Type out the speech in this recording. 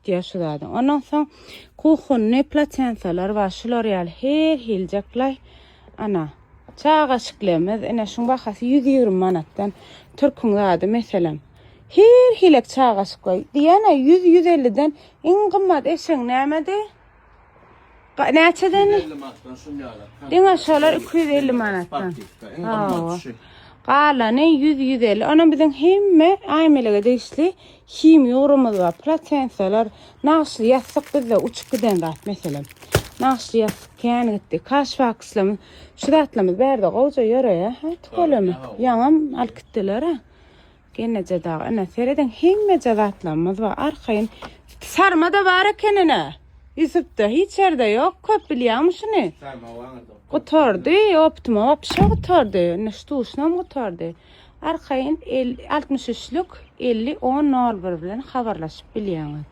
yaşadı. Ondan soň kuhunny plasensalar we şular her hiljaklay ana çağaşyklemez ene şuň bahasy 120 manatdan türküňlerde meselem her hilek çağaşyklay diýene 100-150den iň gymmat eşeň nämede? Näçeden? 150 manatdan şunýalar. Diňe şolar 250 manatdan. Galany 100-150. Ona biziň hemme aýmelege deýişli him ýogrumyz bar. Plasensalar naşly ýatsyk bizde uçup giden zat meselem. Naşly ýatsyk kän gitdi. Kaşfakslam şu zatlamyz berde gowja ýöre ha tukolamy. Ýaňam alyp gitdiler ha. Geneje dag ana sereden hemme zatlamyz bar. Arkaýyn sarmada bar ekenine. Yusupda hiç yerde yok. Köp bilýärmi şuny? Sarma waňyda. Gotardy, optima, wapşa gotardy. Neştuşnam gotardy. Arkaýyn 63'lük 50-10 bilen habarlaşyp bilýärmi.